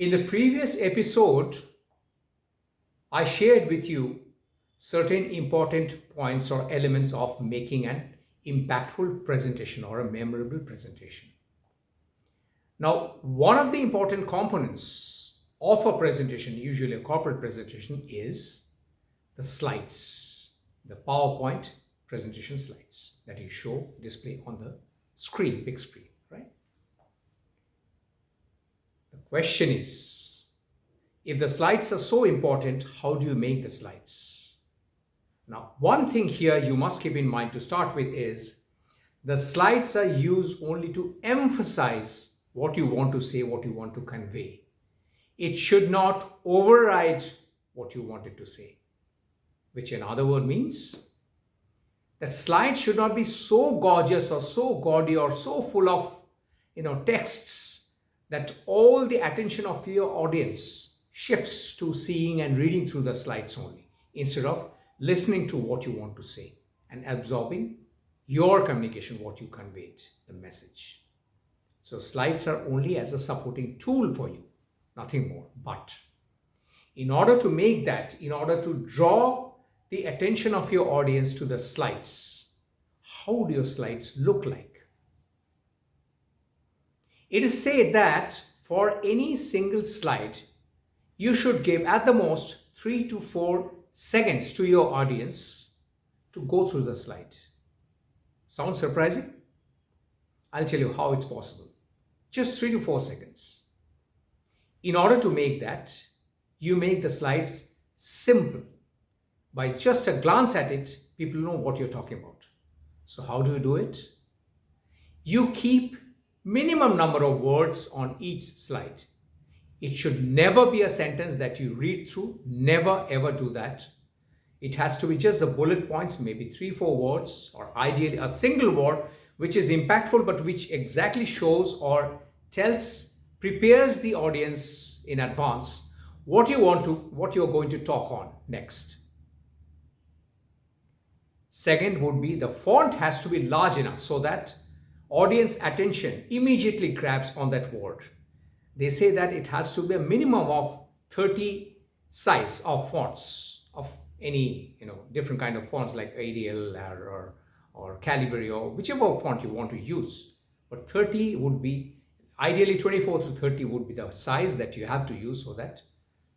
In the previous episode, I shared with you certain important points or elements of making an impactful presentation or a memorable presentation. Now, one of the important components of a presentation, usually a corporate presentation, is the slides, the PowerPoint presentation slides that you display on the screen, big screen, right? The question is, if the slides are so important, how do you make the slides? Now, one thing here you must keep in mind to start with is the slides are used only to emphasize what you want to say, what you want to convey. It should not override what you wanted to say, which in other words means that slides should not be so gorgeous or so gaudy or so full of texts that all the attention of your audience shifts to seeing and reading through the slides only, instead of listening to what you want to say and absorbing your communication, what you conveyed, the message. So slides are only as a supporting tool for you, nothing more. But in order to make that, in order to draw the attention of your audience to the slides, how do your slides look like? It is said that for any single slide, you should give at the most 3 to 4 seconds to your audience to go through the slide. Sounds surprising? I'll tell you how it's possible. Just 3 to 4 seconds. In order to make that, you make the slides simple. By just a glance at it, people know what you're talking about. So how do you do it? You keep minimum number of words on each slide. It should never be a sentence that you read through. Never ever do that. It has to be just the bullet points, maybe 3-4 words, or ideally a single word which is impactful but which exactly shows or prepares the audience in advance what you're going to talk on next. Second would be the font has to be large enough so that audience attention immediately grabs on that word. They say that it has to be a minimum of 30 size of fonts of any different kind of fonts like Arial or Calibri or whichever font you want to use. But 30 would be, ideally 24 to 30 would be the size that you have to use so that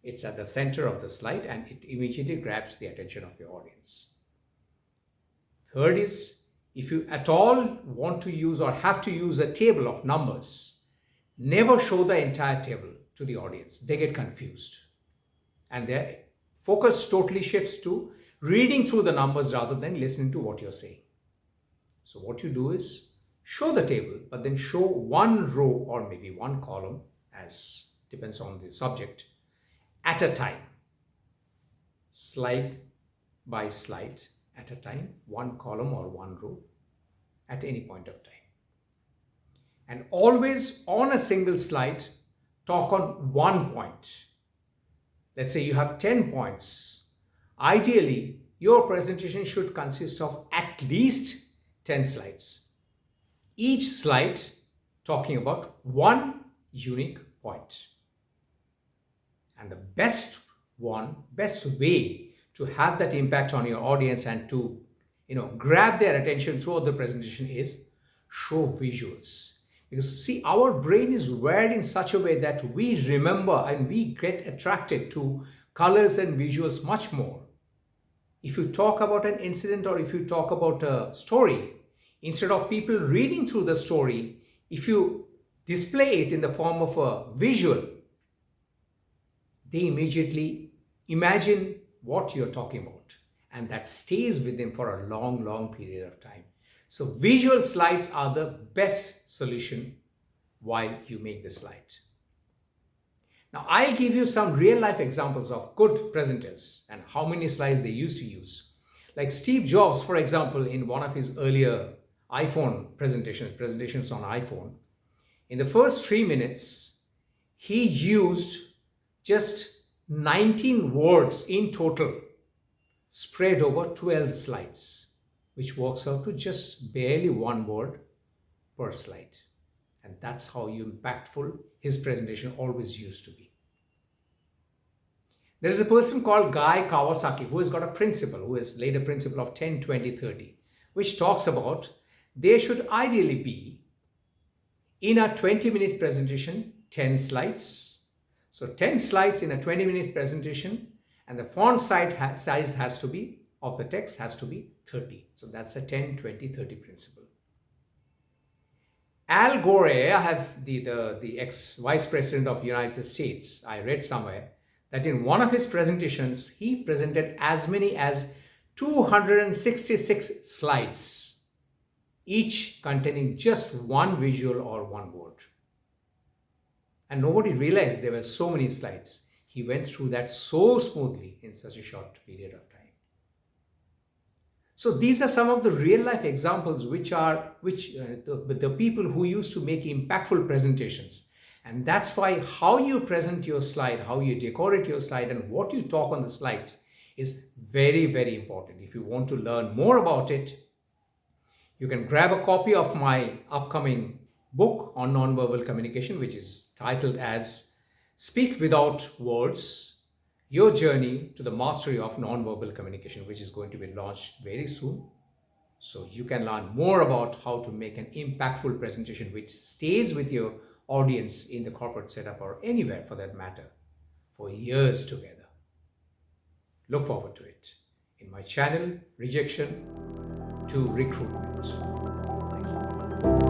it's at the center of the slide and it immediately grabs the attention of your audience. Third is, if you at all want to use or have to use a table of numbers, never show the entire table to the audience. They get confused and their focus totally shifts to reading through the numbers rather than listening to what you're saying. So what you do is show the table, but then show one row or maybe one column, as depends on the subject, at a time. Slide by slide at a time, one column or one row at any point of time. And always on a single slide, talk on one point. Let's say you have 10 points. Ideally, your presentation should consist of at least 10 slides. Each slide talking about one unique point. And the best way to have that impact on your audience and to grab their attention throughout the presentation is show visuals. Because see, our brain is wired in such a way that we remember and we get attracted to colors and visuals much more. If you talk about an incident or if you talk about a story, instead of people reading through the story, if you display it in the form of a visual, they immediately imagine what you're talking about, and that stays with them for a long period of time. So visual slides are the best solution while you make the slide. Now I'll give you some real life examples of good presenters and how many slides they used to use. Like Steve Jobs, for example, in one of his earlier iPhone presentations on iPhone, in the first 3 minutes, he used just 19 words in total spread over 12 slides, which works out to just barely one word per slide. And that's how impactful his presentation always used to be. There is a person called Guy Kawasaki who has got a principle, who has laid a principle of 10, 20, 30, which talks about there should ideally be in a 20-minute presentation 10 slides. So 10 slides in a 20-minute presentation, and the font size has to be of the text has to be 30. So that's a 10, 20, 30 principle. Al Gore, I have the ex-vice president of the United States, I read somewhere that in one of his presentations, he presented as many as 266 slides, each containing just one visual or one word. And nobody realized there were so many slides. He went through that so smoothly in such a short period of time. So these are some of the real life examples the people who used to make impactful presentations. And that's why how you present your slide, how you decorate your slide, and what you talk on the slides is very, very important. If you want to learn more about it, you can grab a copy of my upcoming book on nonverbal communication, which is titled as Speak Without Words, Your Journey to the Mastery of Nonverbal Communication, which is going to be launched very soon. So you can learn more about how to make an impactful presentation which stays with your audience in the corporate setup or anywhere for that matter for years together. Look forward to it in my channel, Rejection to Recruitment. Thank you.